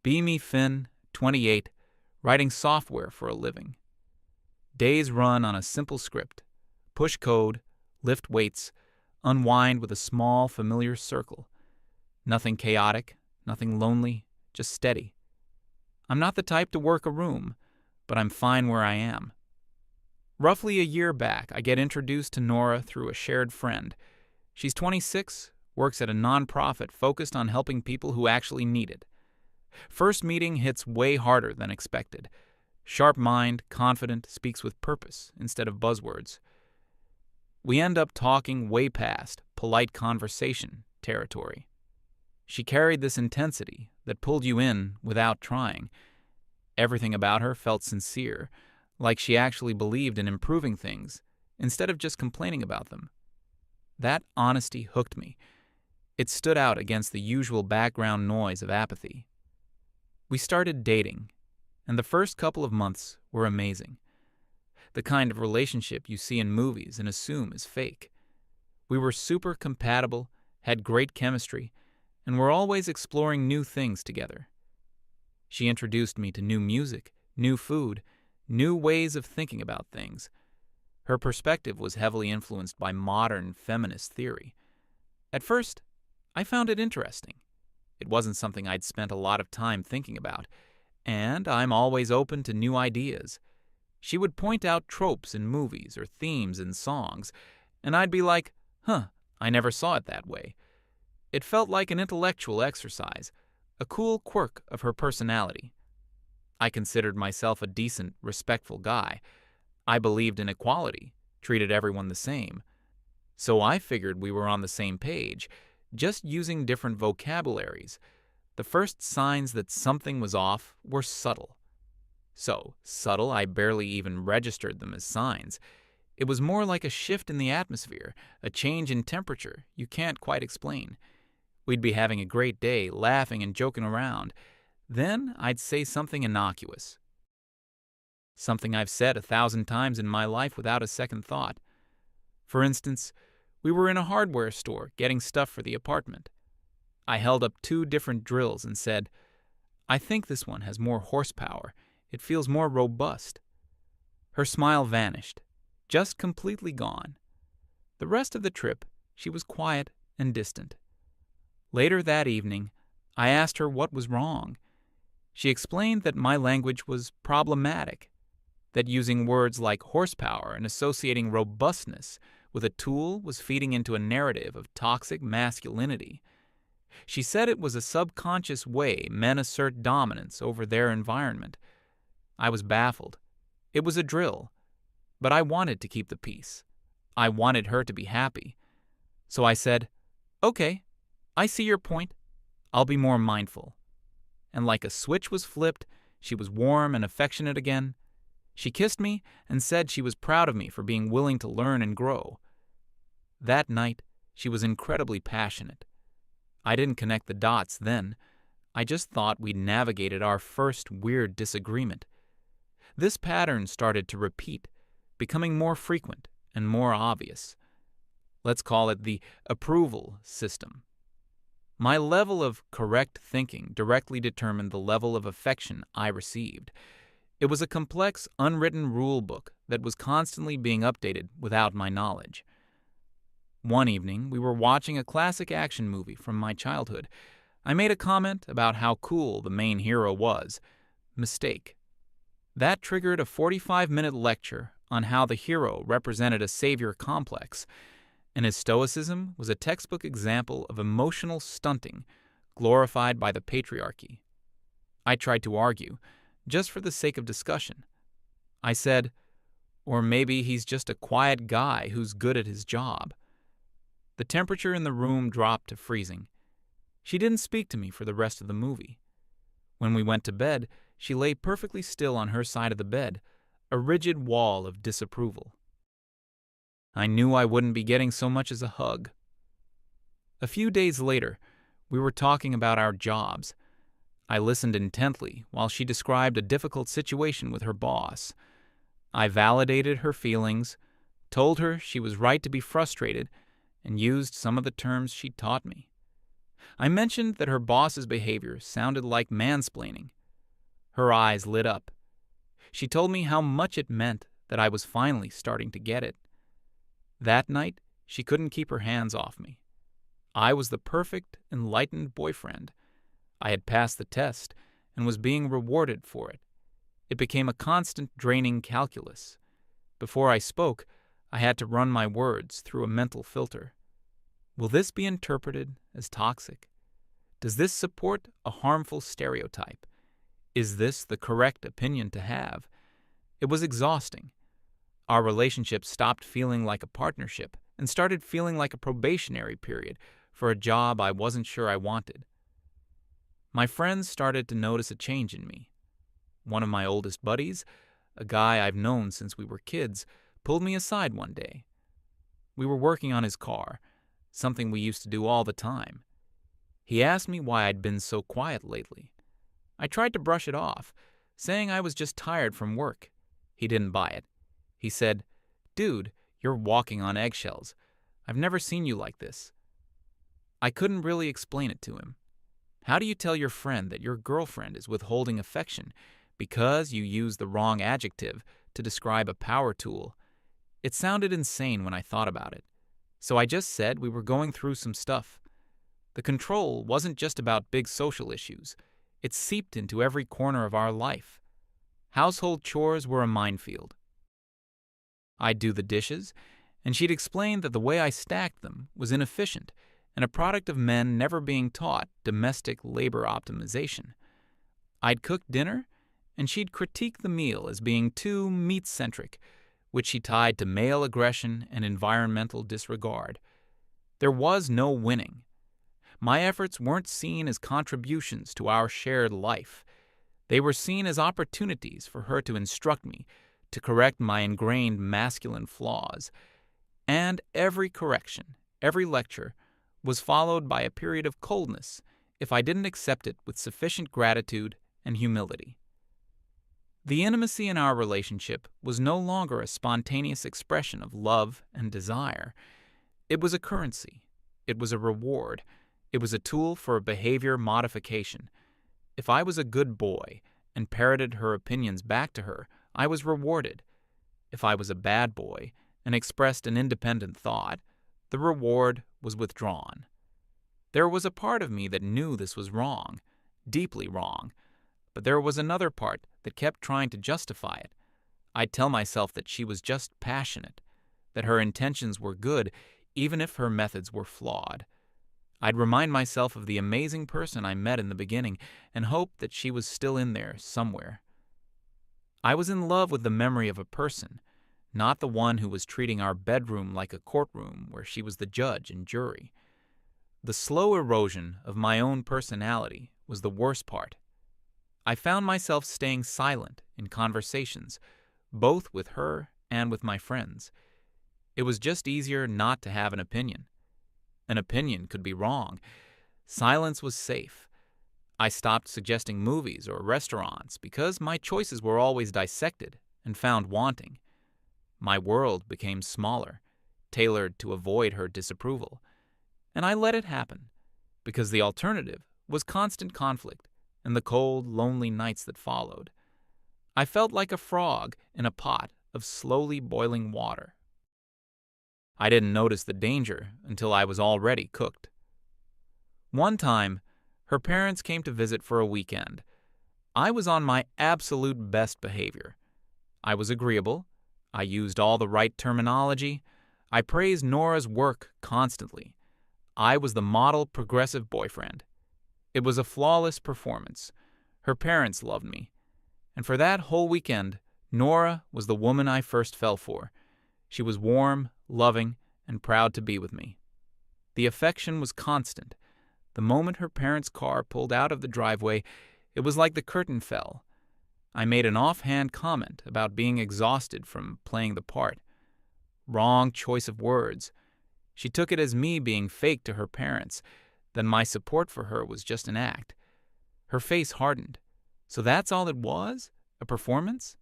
Be me Finn, 28, writing software for a living. Days run on a simple script. Push code, lift weights, unwind with a small, familiar circle. Nothing chaotic, nothing lonely, just steady. I'm not the type to work a room, but I'm fine where I am. Roughly a year back, I get introduced to Nora through a shared friend. She's 26, works at a nonprofit focused on helping people who actually need it. First meeting hits way harder than expected. Sharp mind, confident, speaks with purpose instead of buzzwords. We end up talking way past polite conversation territory. She carried this intensity that pulled you in without trying. Everything about her felt sincere, like she actually believed in improving things instead of just complaining about them. That honesty hooked me. It stood out against the usual background noise of apathy. We started dating, and the first couple of months were amazing. The kind of relationship you see in movies and assume is fake. We were super compatible, had great chemistry, and were always exploring new things together. She introduced me to new music, new food, new ways of thinking about things. Her perspective was heavily influenced by modern feminist theory. At first, I found it interesting. It wasn't something I'd spent a lot of time thinking about, and I'm always open to new ideas. She would point out tropes in movies or themes in songs, and I'd be like, I never saw it that way. It felt like an intellectual exercise, a cool quirk of her personality. I considered myself a decent, respectful guy. I believed in equality, treated everyone the same. So I figured we were on the same page, just using different vocabularies. The first signs that something was off were subtle. So subtle I barely even registered them as signs. It was more like a shift in the atmosphere, a change in temperature you can't quite explain. We'd be having a great day, laughing and joking around. Then I'd say something innocuous. Something I've said 1,000 times in my life without a second thought. For instance, we were in a hardware store getting stuff for the apartment. I held up 2 different drills and said, "I think this one has more horsepower. It feels more robust." Her smile vanished, just completely gone. The rest of the trip, she was quiet and distant. Later that evening, I asked her what was wrong. She explained that my language was problematic, that using words like horsepower and associating robustness with a tool was feeding into a narrative of toxic masculinity. She said it was a subconscious way men assert dominance over their environment. I was baffled. It was a drill, but I wanted to keep the peace. I wanted her to be happy. So I said, "Okay, I see your point. I'll be more mindful." And like a switch was flipped, she was warm and affectionate again. She kissed me and said she was proud of me for being willing to learn and grow. That night, she was incredibly passionate. I didn't connect the dots then. I just thought we'd navigated our first weird disagreement. This pattern started to repeat, becoming more frequent and more obvious. Let's call it the approval system. My level of correct thinking directly determined the level of affection I received. It was a complex, unwritten rule book that was constantly being updated without my knowledge. One evening, we were watching a classic action movie from my childhood. I made a comment about how cool the main hero was. Mistake. That triggered a 45-minute lecture on how the hero represented a savior complex, and his stoicism was a textbook example of emotional stunting glorified by the patriarchy. I tried to argue, just for the sake of discussion. I said, or maybe he's just a quiet guy who's good at his job. The temperature in the room dropped to freezing. She didn't speak to me for the rest of the movie. When we went to bed, she lay perfectly still on her side of the bed, a rigid wall of disapproval. I knew I wouldn't be getting so much as a hug. A few days later, we were talking about our jobs. I listened intently while she described a difficult situation with her boss. I validated her feelings, told her she was right to be frustrated, and used some of the terms she taught me. I mentioned that her boss's behavior sounded like mansplaining. Her eyes lit up. She told me how much it meant that I was finally starting to get it. That night, she couldn't keep her hands off me. I was the perfect, enlightened boyfriend. I had passed the test and was being rewarded for it. It became a constant draining calculus. Before I spoke, I had to run my words through a mental filter. Will this be interpreted as toxic? Does this support a harmful stereotype? Is this the correct opinion to have? It was exhausting. Our relationship stopped feeling like a partnership and started feeling like a probationary period for a job I wasn't sure I wanted. My friends started to notice a change in me. One of my oldest buddies, a guy I've known since we were kids, pulled me aside one day. We were working on his car, something we used to do all the time. He asked me why I'd been so quiet lately. I tried to brush it off, saying I was just tired from work. He didn't buy it. He said, "Dude, you're walking on eggshells. I've never seen you like this." I couldn't really explain it to him. How do you tell your friend that your girlfriend is withholding affection because you use the wrong adjective to describe a power tool? It sounded insane when I thought about it. So I just said we were going through some stuff. The control wasn't just about big social issues. It seeped into every corner of our life. Household chores were a minefield. I'd do the dishes, and she'd explain that the way I stacked them was inefficient and a product of men never being taught domestic labor optimization. I'd cook dinner, and she'd critique the meal as being too meat-centric, which she tied to male aggression and environmental disregard. There was no winning. My efforts weren't seen as contributions to our shared life. They were seen as opportunities for her to instruct me, to correct my ingrained masculine flaws. And every correction, every lecture, was followed by a period of coldness if I didn't accept it with sufficient gratitude and humility. The intimacy in our relationship was no longer a spontaneous expression of love and desire. It was a currency. It was a reward. It was a tool for a behavior modification. If I was a good boy and parroted her opinions back to her, I was rewarded. If I was a bad boy and expressed an independent thought, the reward was withdrawn. There was a part of me that knew this was wrong, deeply wrong, but there was another part that kept trying to justify it. I'd tell myself that she was just passionate, that her intentions were good, even if her methods were flawed. I'd remind myself of the amazing person I met in the beginning and hope that she was still in there somewhere. I was in love with the memory of a person, not the one who was treating our bedroom like a courtroom where she was the judge and jury. The slow erosion of my own personality was the worst part. I found myself staying silent in conversations, both with her and with my friends. It was just easier not to have an opinion. An opinion could be wrong. Silence was safe. I stopped suggesting movies or restaurants because my choices were always dissected and found wanting. My world became smaller, tailored to avoid her disapproval. And I let it happen, because the alternative was constant conflict and the cold, lonely nights that followed. I felt like a frog in a pot of slowly boiling water. I didn't notice the danger until I was already cooked. One time, her parents came to visit for a weekend. I was on my absolute best behavior. I was agreeable. I used all the right terminology. I praised Nora's work constantly. I was the model progressive boyfriend. It was a flawless performance. Her parents loved me. And for that whole weekend, Nora was the woman I first fell for. She was warm, loving, and proud to be with me. The affection was constant. The moment her parents' car pulled out of the driveway, it was like the curtain fell. I made an offhand comment about being exhausted from playing the part. Wrong choice of words. She took it as me being fake to her parents, then my support for her was just an act. Her face hardened. So that's all it was? A performance?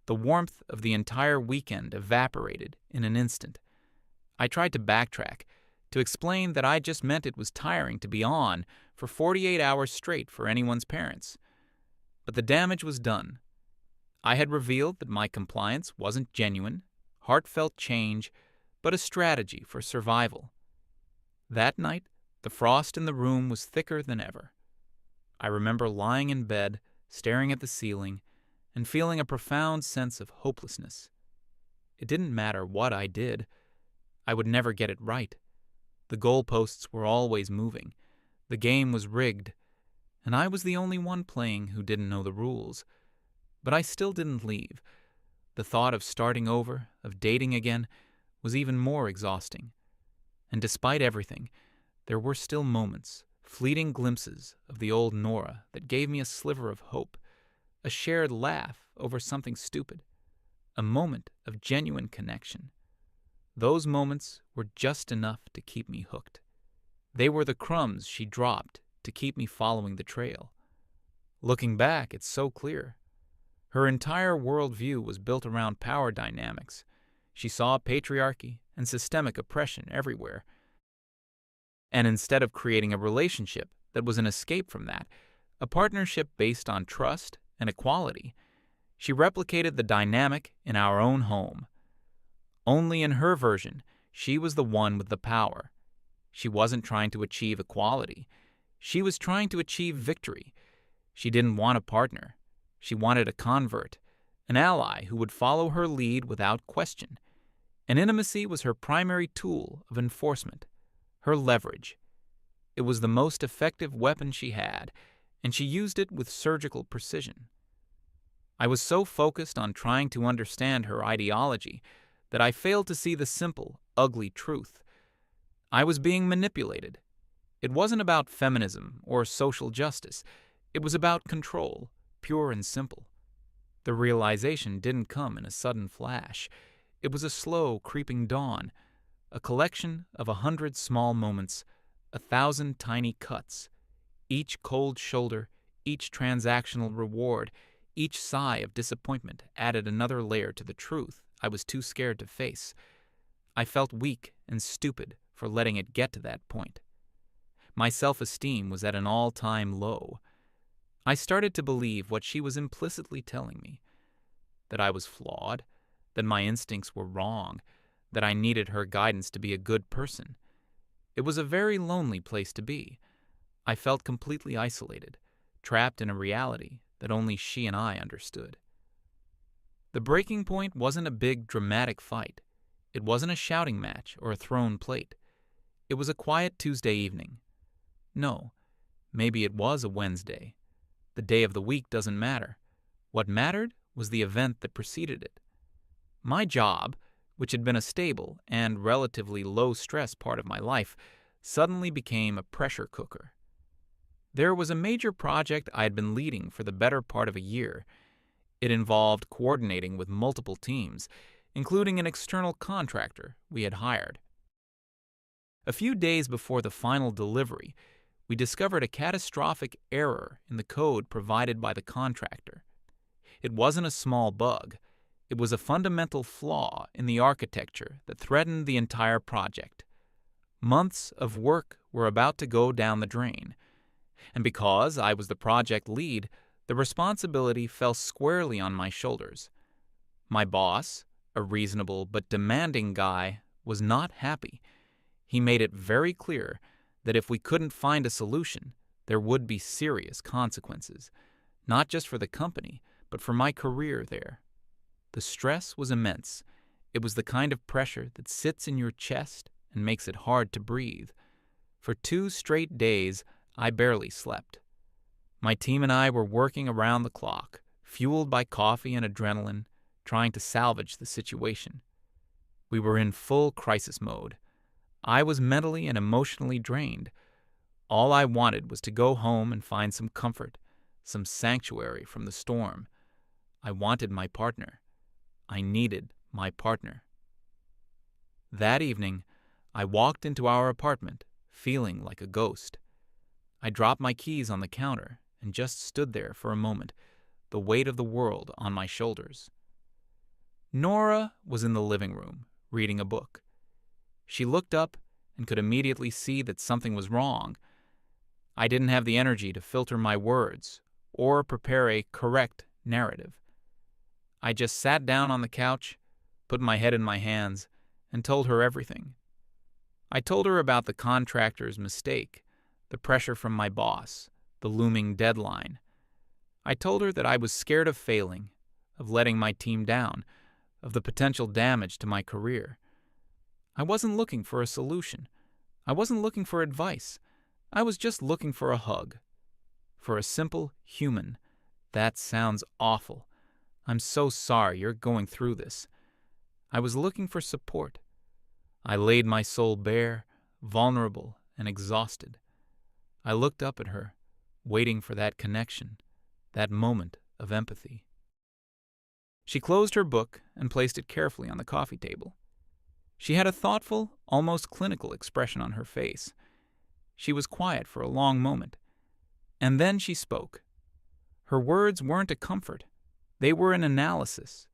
The warmth of the entire weekend evaporated in an instant. I tried to backtrack, to explain that I just meant it was tiring to be on for 48 hours straight for anyone's parents. But the damage was done. I had revealed that my compliance wasn't genuine, heartfelt change, but a strategy for survival. That night, the frost in the room was thicker than ever. I remember lying in bed, staring at the ceiling, and feeling a profound sense of hopelessness. It didn't matter what I did. I would never get it right. The goalposts were always moving. The game was rigged, and I was the only one playing who didn't know the rules. But I still didn't leave. The thought of starting over, of dating again, was even more exhausting. And despite everything, there were still moments, fleeting glimpses of the old Nora that gave me a sliver of hope, a shared laugh over something stupid, a moment of genuine connection. Those moments were just enough to keep me hooked. They were the crumbs she dropped to keep me following the trail. Looking back, it's so clear. Her entire worldview was built around power dynamics. She saw patriarchy and systemic oppression everywhere. And instead of creating a relationship that was an escape from that, a partnership based on trust and equality, she replicated the dynamic in our own home. Only in her version, she was the one with the power. She wasn't trying to achieve equality. She was trying to achieve victory. She didn't want a partner. She wanted a convert, an ally who would follow her lead without question. And intimacy was her primary tool of enforcement, her leverage. It was the most effective weapon she had, and she used it with surgical precision. I was so focused on trying to understand her ideology that I failed to see the simple, ugly truth. I was being manipulated. It wasn't about feminism or social justice. It was about control, pure and simple. The realization didn't come in a sudden flash. It was a slow, creeping dawn, a collection of 100 small moments, 1,000 tiny cuts. Each cold shoulder, each transactional reward, each sigh of disappointment added another layer to the truth I was too scared to face. I felt weak and stupid for letting it get to that point. My self-esteem was at an all-time low. I started to believe what she was implicitly telling me, that I was flawed, that my instincts were wrong, that I needed her guidance to be a good person. It was a very lonely place to be. I felt completely isolated, trapped in a reality that only she and I understood. The breaking point wasn't a big, dramatic fight. It wasn't a shouting match or a thrown plate. It was a quiet Tuesday evening. No, maybe it was a Wednesday. The day of the week doesn't matter. What mattered was the event that preceded it. My job, which had been a stable and relatively low-stress part of my life, suddenly became a pressure cooker. There was a major project I had been leading for the better part of a year. It involved coordinating with multiple teams, including an external contractor we had hired. A few days before the final delivery, we discovered a catastrophic error in the code provided by the contractor. It wasn't a small bug. It was a fundamental flaw in the architecture that threatened the entire project. Months of work were about to go down the drain. And because I was the project lead, the responsibility fell squarely on my shoulders. My boss, a reasonable but demanding guy, was not happy. He made it very clear that if we couldn't find a solution, there would be serious consequences, not just for the company, but for my career there. The stress was immense. It was the kind of pressure that sits in your chest and makes it hard to breathe. For 2 straight days, I barely slept. My team and I were working around the clock, fueled by coffee and adrenaline, trying to salvage the situation. We were in full crisis mode. I was mentally and emotionally drained. All I wanted was to go home and find some comfort, some sanctuary from the storm. I wanted my partner. I needed my partner. That evening, I walked into our apartment, feeling like a ghost. I dropped my keys on the counter and just stood there for a moment, the weight of the world on my shoulders. Nora was in the living room, reading a book. She looked up and could immediately see that something was wrong. I didn't have the energy to filter my words or prepare a correct narrative. I just sat down on the couch, put my head in my hands, and told her everything. I told her about the contractor's mistake, the pressure from my boss, the looming deadline. I told her that I was scared of failing, of letting my team down, of the potential damage to my career. I wasn't looking for a solution. I wasn't looking for advice. I was just looking for a hug. For a simple human. That sounds awful. I'm so sorry you're going through this. I was looking for support. I laid my soul bare, vulnerable and exhausted. I looked up at her, waiting for that connection, that moment of empathy. She closed her book and placed it carefully on the coffee table. She had a thoughtful, almost clinical expression on her face. She was quiet for a long moment, and then she spoke. Her words weren't a comfort. They were an analysis.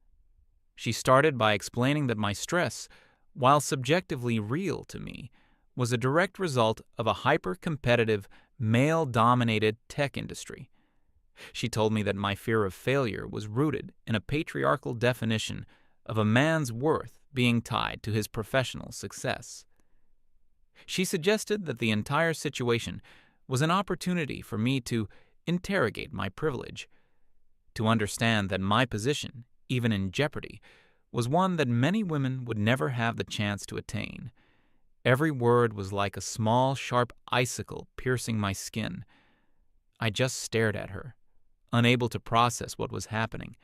She started by explaining that my stress, while subjectively real to me, was a direct result of a hyper-competitive, male-dominated tech industry. She told me that my fear of failure was rooted in a patriarchal definition of a man's worth being tied to his professional success. She suggested that the entire situation was an opportunity for me to interrogate my privilege, to understand that my position, even in jeopardy, was one that many women would never have the chance to attain. Every word was like a small, sharp icicle piercing my skin. I just stared at her, unable to process what was happening.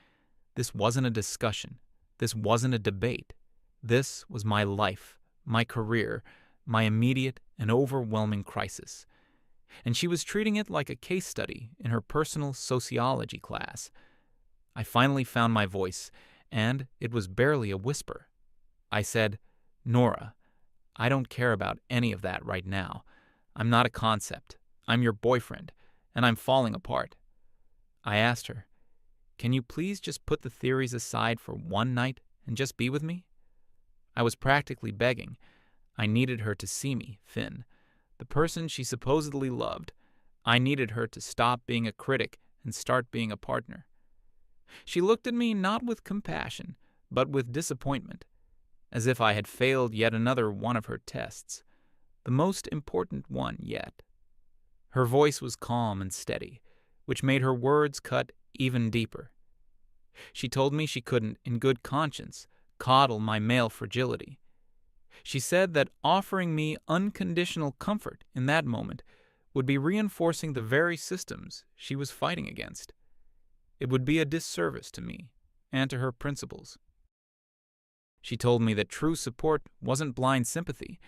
This wasn't a discussion. This wasn't a debate. This was my life, my career, my immediate and overwhelming crisis. And she was treating it like a case study in her personal sociology class. I finally found my voice, and it was barely a whisper. I said, "Nora, I don't care about any of that right now. I'm not a concept. I'm your boyfriend, and I'm falling apart." I asked her, "Can you please just put the theories aside for one night and just be with me?" I was practically begging. I needed her to see me, Finn, the person she supposedly loved. I needed her to stop being a critic and start being a partner. She looked at me not with compassion, but with disappointment, as if I had failed yet another one of her tests, the most important one yet. Her voice was calm and steady, which made her words cut even deeper. She told me she couldn't, in good conscience, coddle my male fragility. She said that offering me unconditional comfort in that moment would be reinforcing the very systems she was fighting against. It would be a disservice to me and to her principles. She told me that true support wasn't blind sympathy,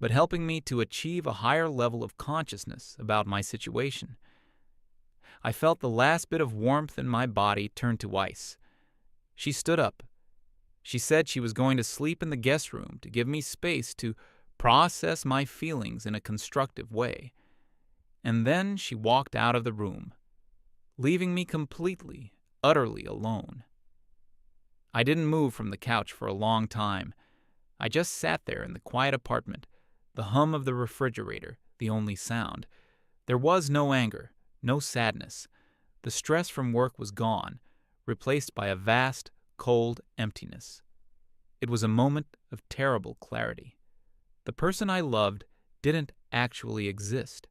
but helping me to achieve a higher level of consciousness about my situation. I felt the last bit of warmth in my body turn to ice. She stood up. She said she was going to sleep in the guest room to give me space to process my feelings in a constructive way. And then she walked out of the room, leaving me completely, utterly alone. I didn't move from the couch for a long time. I just sat there in the quiet apartment, the hum of the refrigerator the only sound. There was no anger, no sadness. The stress from work was gone, replaced by a vast, cold emptiness. It was a moment of terrible clarity. The person I loved didn't actually exist.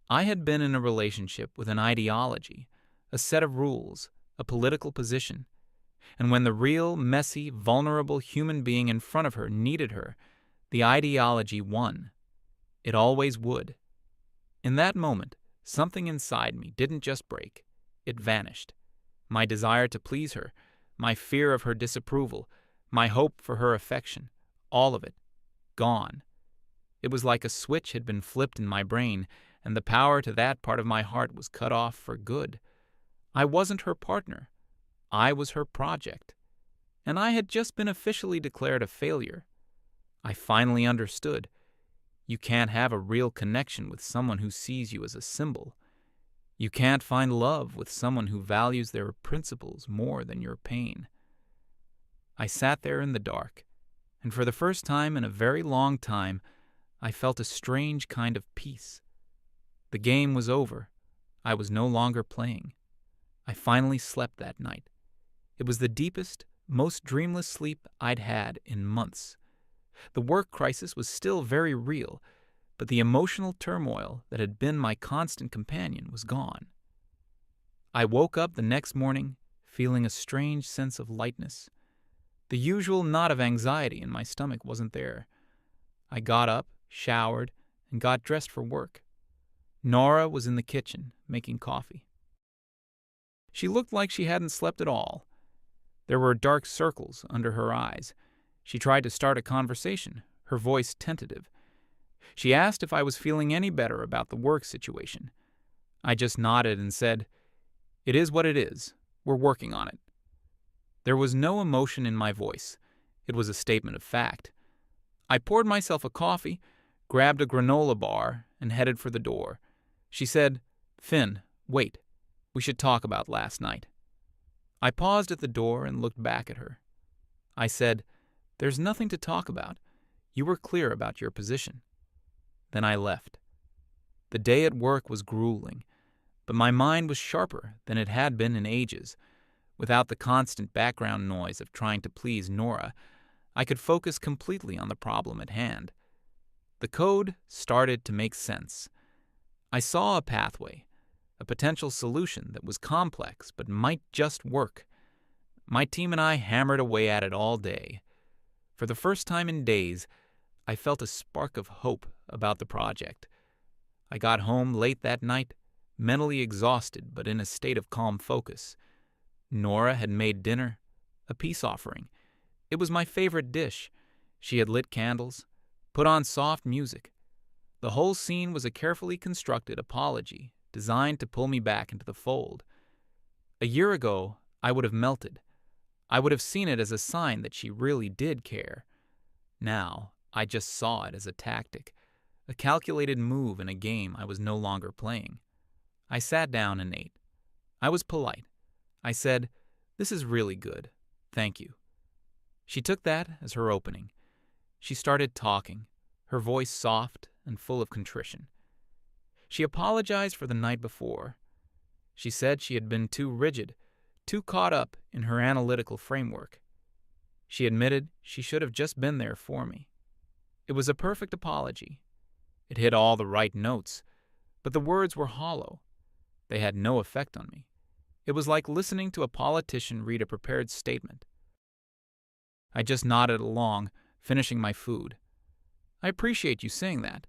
I had been in a relationship with an ideology, a set of rules, a political position. And when the real, messy, vulnerable human being in front of her needed her, the ideology won. It always would. In that moment, something inside me didn't just break. It vanished. My desire to please her, my fear of her disapproval, my hope for her affection, all of it, gone. It was like a switch had been flipped in my brain, and the power to that part of my heart was cut off for good. I wasn't her partner. I was her project. And I had just been officially declared a failure. I finally understood. You can't have a real connection with someone who sees you as a symbol. You can't find love with someone who values their principles more than your pain. I sat there in the dark, and for the first time in a very long time, I felt a strange kind of peace. The game was over. I was no longer playing. I finally slept that night. It was the deepest, most dreamless sleep I'd had in months. The work crisis was still very real, but the emotional turmoil that had been my constant companion was gone. I woke up the next morning feeling a strange sense of lightness. The usual knot of anxiety in my stomach wasn't there. I got up, showered, and got dressed for work. Nora was in the kitchen, making coffee. She looked like she hadn't slept at all. There were dark circles under her eyes. She tried to start a conversation, her voice tentative. She asked if I was feeling any better about the work situation. I just nodded and said, "It is what it is. We're working on it." There was no emotion in my voice. It was a statement of fact. I poured myself a coffee, grabbed a granola bar, and headed for the door. She said, "Finn, wait. We should talk about last night." I paused at the door and looked back at her. I said, "There's nothing to talk about. You were clear about your position." Then I left. The day at work was grueling, but my mind was sharper than it had been in ages. Without the constant background noise of trying to please Nora, I could focus completely on the problem at hand. The code started to make sense. I saw a pathway, a potential solution that was complex but might just work. My team and I hammered away at it all day. For the first time in days, I felt a spark of hope about the project. I got home late that night, mentally exhausted but in a state of calm focus. Nora had made dinner, a peace offering. It was my favorite dish. She had lit candles, put on soft music. The whole scene was a carefully constructed apology designed to pull me back into the fold. A year ago, I would have melted. I would have seen it as a sign that she really did care. Now, I just saw it as a tactic, a calculated move in a game I was no longer playing. I sat down and ate. I was polite. I said, "This is really good. Thank you." She took that as her opening. She started talking, her voice soft and full of contrition. She apologized for the night before. She said she had been too rigid, too caught up in her analytical framework. She admitted she should have just been there for me. It was a perfect apology. It hit all the right notes, but the words were hollow. They had no effect on me. It was like listening to a politician read a prepared statement. I just nodded along, finishing my food. "I appreciate you saying that."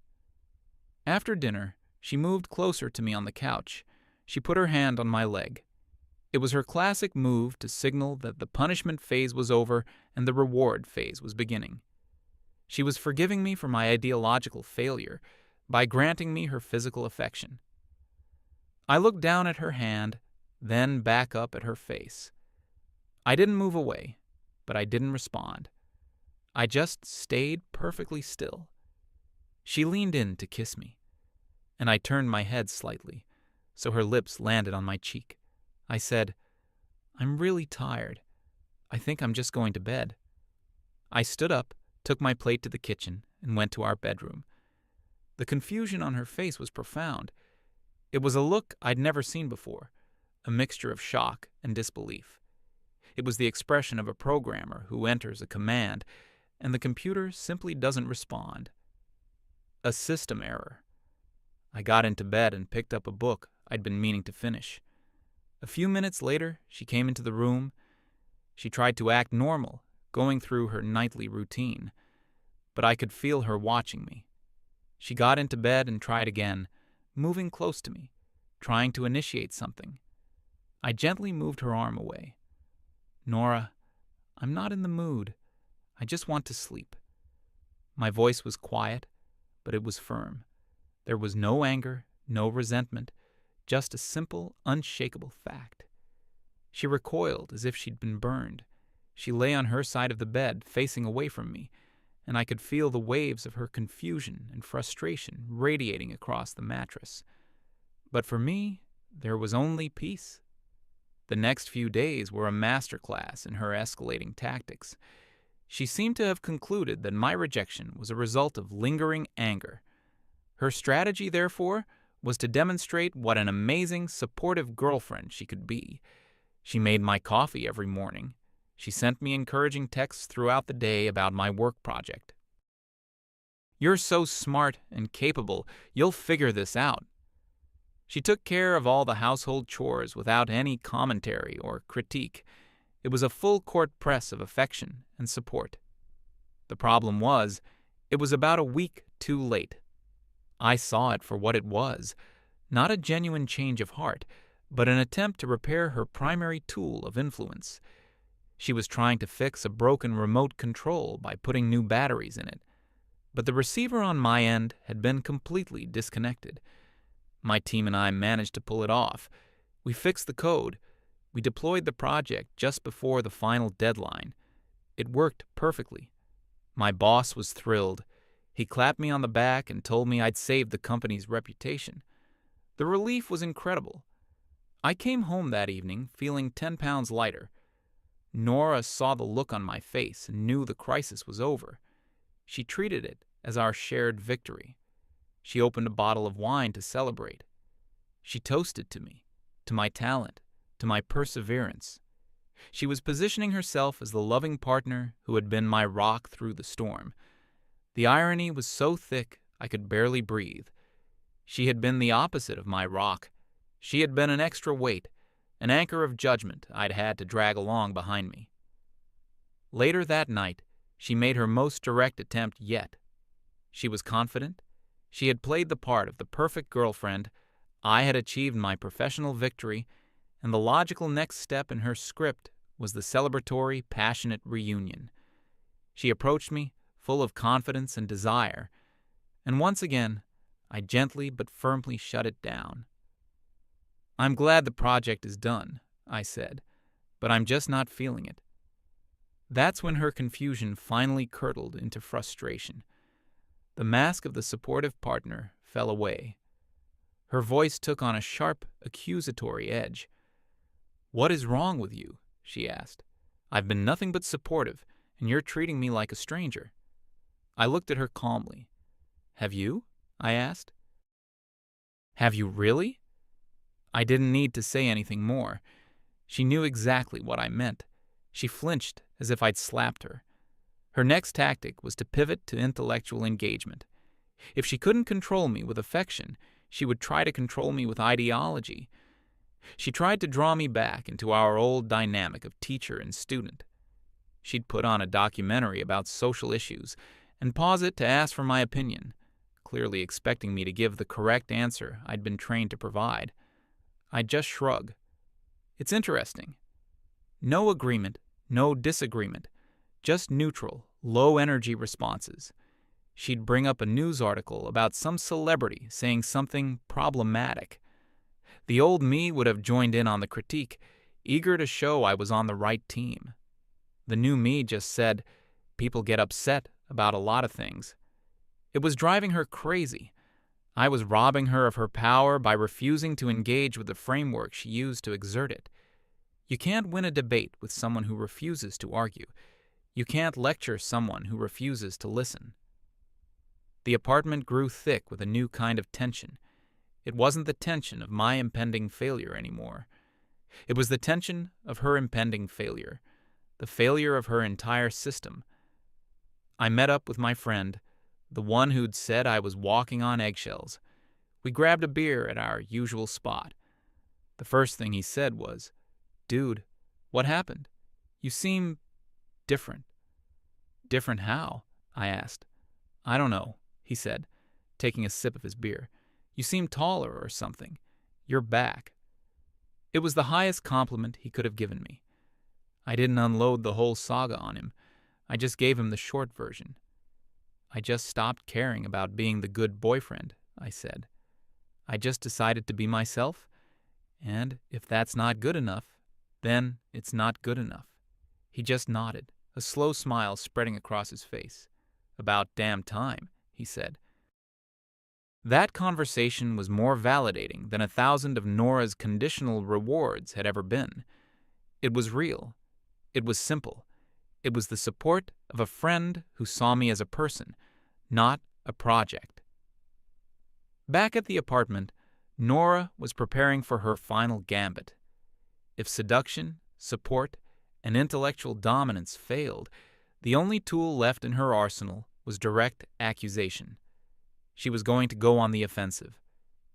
After dinner, she moved closer to me on the couch. She put her hand on my leg. It was her classic move to signal that the punishment phase was over and the reward phase was beginning. She was forgiving me for my ideological failure by granting me her physical affection. I looked down at her hand, then back up at her face. I didn't move away, but I didn't respond. I just stayed perfectly still. She leaned in to kiss me, and I turned my head slightly, so her lips landed on my cheek. I said, "I'm really tired. I think I'm just going to bed." I stood up, took my plate to the kitchen, and went to our bedroom. The confusion on her face was profound. It was a look I'd never seen before, a mixture of shock and disbelief. It was the expression of a programmer who enters a command, and the computer simply doesn't respond. A system error. I got into bed and picked up a book I'd been meaning to finish. A few minutes later, she came into the room. She tried to act normal, going through her nightly routine, but I could feel her watching me. She got into bed and tried again, moving close to me, trying to initiate something. I gently moved her arm away. "Nora, I'm not in the mood. I just want to sleep." My voice was quiet, but it was firm. There was no anger, no resentment, just a simple, unshakable fact. She recoiled as if she'd been burned. She lay on her side of the bed, facing away from me, and I could feel the waves of her confusion and frustration radiating across the mattress. But for me, there was only peace. The next few days were a masterclass in her escalating tactics. She seemed to have concluded that my rejection was a result of lingering anger. Her strategy, therefore, was to demonstrate what an amazing, supportive girlfriend she could be. She made my coffee every morning. She sent me encouraging texts throughout the day about my work project. "You're so smart and capable, you'll figure this out." She took care of all the household chores without any commentary or critique. It was a full court press of affection and support. The problem was, it was about a week too late. I saw it for what it was, not a genuine change of heart, but an attempt to repair her primary tool of influence. She was trying to fix a broken remote control by putting new batteries in it, but the receiver on my end had been completely disconnected. My team and I managed to pull it off. We fixed the code. We deployed the project just before the final deadline. It worked perfectly. My boss was thrilled. He clapped me on the back and told me I'd saved the company's reputation. The relief was incredible. I came home that evening feeling 10 pounds lighter. Nora saw the look on my face and knew the crisis was over. She treated it as our shared victory. She opened a bottle of wine to celebrate. She toasted to me, to my talent, to my perseverance. She was positioning herself as the loving partner who had been my rock through the storm. The irony was so thick I could barely breathe. She had been the opposite of my rock. She had been an extra weight, an anchor of judgment I'd had to drag along behind me. Later that night, she made her most direct attempt yet. She was confident. She had played the part of the perfect girlfriend. I had achieved my professional victory, and the logical next step in her script was the celebratory, passionate reunion. She approached me, full of confidence and desire, and once again, I gently but firmly shut it down. "I'm glad the project is done," I said, "but I'm just not feeling it." That's when her confusion finally curdled into frustration. The mask of the supportive partner fell away. Her voice took on a sharp, accusatory edge. "What is wrong with you?" she asked. "I've been nothing but supportive, and you're treating me like a stranger." I looked at her calmly. "Have you?" I asked. "Have you really?" I didn't need to say anything more. She knew exactly what I meant. She flinched as if I'd slapped her. Her next tactic was to pivot to intellectual engagement. If she couldn't control me with affection, she would try to control me with ideology. She tried to draw me back into our old dynamic of teacher and student. She'd put on a documentary about social issues and pause it to ask for my opinion, clearly expecting me to give the correct answer I'd been trained to provide. I'd just shrug. It's interesting. No agreement, no disagreement, just neutral, low-energy responses. She'd bring up a news article about some celebrity saying something problematic. The old me would have joined in on the critique, eager to show I was on the right team. The new me just said, "People get upset about a lot of things." It was driving her crazy. I was robbing her of her power by refusing to engage with the framework she used to exert it. You can't win a debate with someone who refuses to argue. You can't lecture someone who refuses to listen. The apartment grew thick with a new kind of tension. It wasn't the tension of my impending failure anymore. It was the tension of her impending failure, the failure of her entire system. I met up with my friend, the one who'd said I was walking on eggshells. We grabbed a beer at our usual spot. The first thing he said was, "Dude, what happened? You seem different." "Different how?" I asked. "I don't know," he said, taking a sip of his beer. "You seem taller or something. You're back." It was the highest compliment he could have given me. I didn't unload the whole saga on him. I just gave him the short version. "I just stopped caring about being the good boyfriend," I said. "I just decided to be myself, and if that's not good enough, then it's not good enough." He just nodded, a slow smile spreading across his face. "About damn time," he said. That conversation was more validating than 1,000 of Nora's conditional rewards had ever been. It was real. It was simple. It was the support of a friend who saw me as a person, not a project. Back at the apartment, Nora was preparing for her final gambit. If seduction, support, and intellectual dominance failed, the only tool left in her arsenal was direct accusation. She was going to go on the offensive.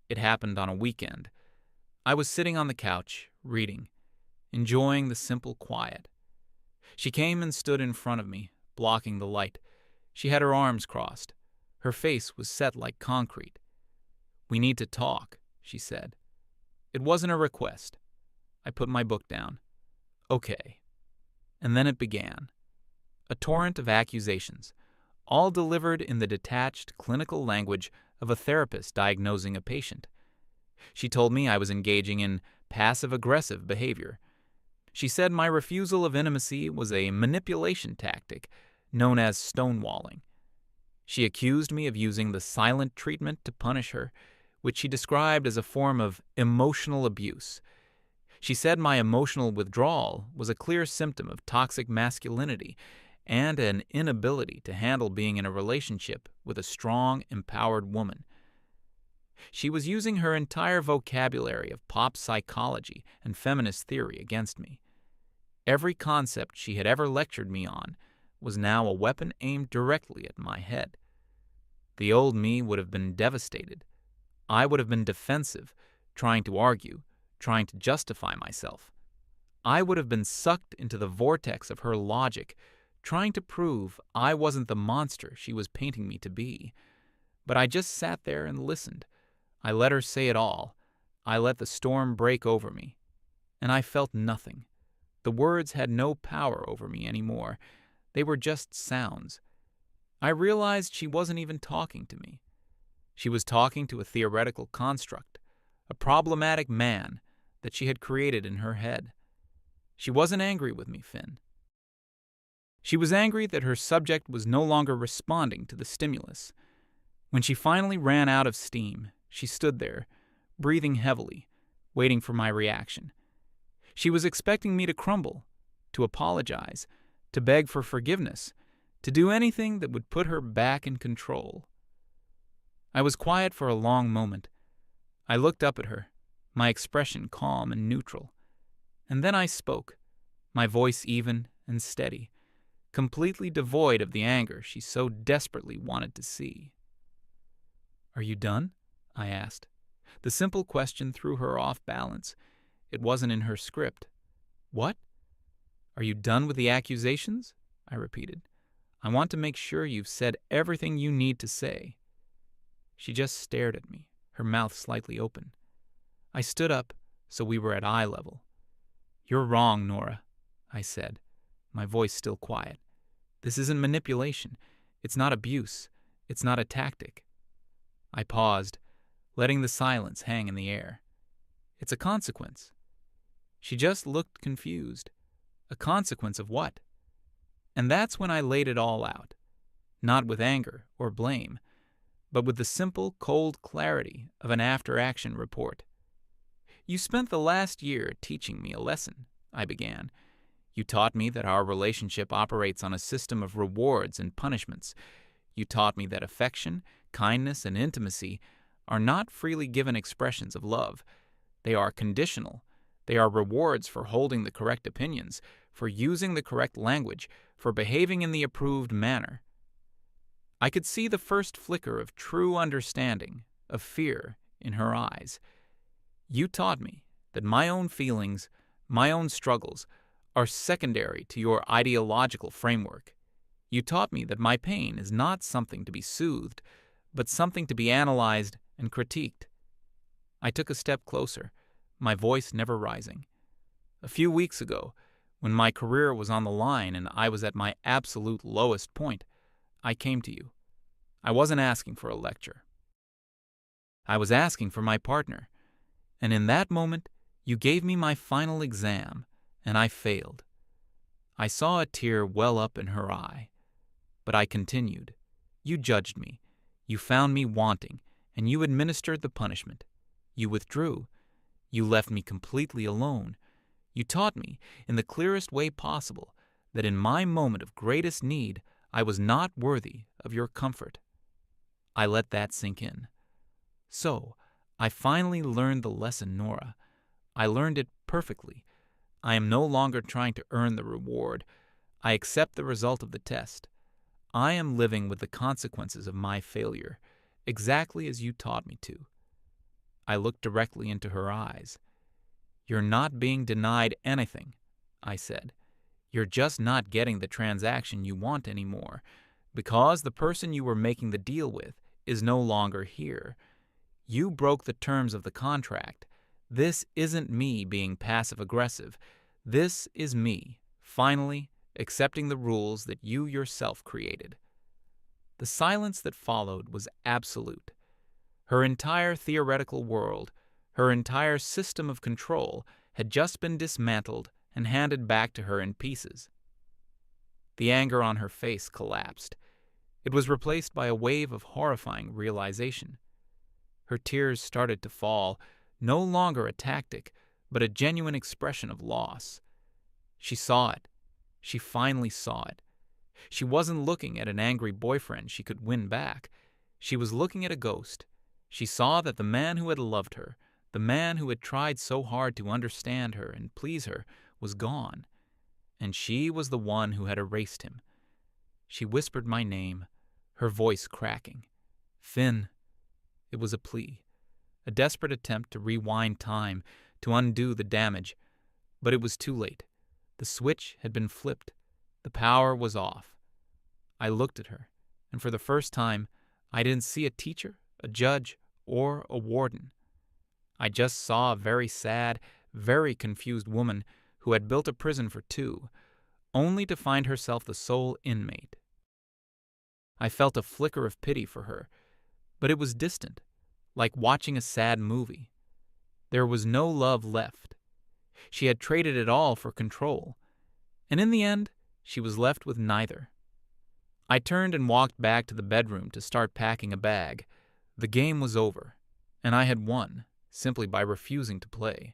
It happened on a weekend. I was sitting on the couch, reading, enjoying the simple quiet. She came and stood in front of me, blocking the light. She had her arms crossed. Her face was set like concrete. "We need to talk," she said. It wasn't a request. I put my book down. "Okay." And then it began. A torrent of accusations, all delivered in the detached clinical language of a therapist diagnosing a patient. She told me I was engaging in passive-aggressive behavior. She said my refusal of intimacy was a manipulation tactic known as stonewalling. She accused me of using the silent treatment to punish her, which she described as a form of emotional abuse. She said my emotional withdrawal was a clear symptom of toxic masculinity and an inability to handle being in a relationship with a strong, empowered woman. She was using her entire vocabulary of pop psychology and feminist theory against me. Every concept she had ever lectured me on was now a weapon aimed directly at my head. The old me would have been devastated. I would have been defensive, trying to argue, trying to justify myself. I would have been sucked into the vortex of her logic, trying to prove I wasn't the monster she was painting me to be. But I just sat there and listened. I let her say it all. I let the storm break over me. And I felt nothing. The words had no power over me anymore. They were just sounds. I realized she wasn't even talking to me. She was talking to a theoretical construct, a problematic man that she had created in her head. She wasn't angry with me, Finn. She was angry that her subject was no longer responding to the stimulus. When she finally ran out of steam, she stood there, breathing heavily, waiting for my reaction. She was expecting me to crumble, to apologize, to beg for forgiveness, to do anything that would put her back in control. I was quiet for a long moment. I looked up at her, my expression calm and neutral. And then I spoke, my voice even and steady, completely devoid of the anger she so desperately wanted to see. "Are you done?" I asked. The simple question threw her off balance. It wasn't in her script. "What? Are you done with the accusations?" I repeated. "I want to make sure you've said everything you need to say." She just stared at me, her mouth slightly open. I stood up, so we were at eye level. "You're wrong, Nora," I said, my voice still quiet. "This isn't manipulation. It's not abuse. It's not a tactic." I paused, letting the silence hang in the air. "It's a consequence." She just looked confused. A consequence of what? And that's when I laid it all out, not with anger or blame, but with the simple, cold clarity of an after-action report. "You spent the last year teaching me a lesson," I began. "You taught me that our relationship operates on a system of rewards and punishments. You taught me that affection, kindness, and intimacy are not freely given expressions of love. They are conditional. They are rewards for holding the correct opinions, for using the correct language, for behaving in the approved manner." I could see the first flicker of true understanding, of fear, in her eyes. "You taught me that my own feelings, my own struggles, are secondary to your ideological framework. You taught me that my pain is not something to be soothed, but something to be analyzed and critiqued." I took a step closer, my voice never rising. "A few weeks ago, when my career was on the line and I was at my absolute lowest point, I came to you. I wasn't asking for a lecture. I was asking for my partner. And in that moment, you gave me my final exam, and I failed." I saw a tear well up in her eye. But I continued. "You judged me. You found me wanting, and you administered the punishment. You withdrew. You left me completely alone. You taught me, in the clearest way possible, that in my moment of greatest need, I was not worthy of your comfort. I let that sink in. So, I finally learned the lesson, Nora. I learned it perfectly. I am no longer trying to earn the reward. I accept the result of the test. I am living with the consequences of my failure, exactly as you taught me to. I looked directly into her eyes. You're not being denied anything, I said. You're just not getting the transaction you want anymore, because the person you were making the deal with is no longer here. You broke the terms of the contract. This isn't me being passive-aggressive. This is me, finally, accepting the rules that you yourself created. The silence that followed was absolute. Her entire theoretical world, her entire system of control, had just been dismantled and handed back to her in pieces. The anger on her face collapsed. It was replaced by a wave of horrifying realization. Her tears started to fall, no longer a tactic, but a genuine expression of loss. She saw it. She finally saw it. She wasn't looking at an angry boyfriend she could win back. She was looking at a ghost. She saw that the man who had loved her, the man who had tried so hard to understand her and please her, was gone, and she was the one who had erased him. She whispered my name, her voice cracking. Finn. It was a plea, a desperate attempt to rewind time, to undo the damage. But it was too late. The switch had been flipped. The power was off. I looked at her, and for the first time, I didn't see a teacher, a judge, or a warden. I just saw a very sad, very confused woman who had built a prison for two, only to find herself the sole inmate. I felt a flicker of pity for her, but it was distant, like watching a sad movie. There was no love left. She had traded it all for control, and in the end, she was left with neither. I turned and walked back to the bedroom to start packing a bag. The game was over, and I had won, simply by refusing to play.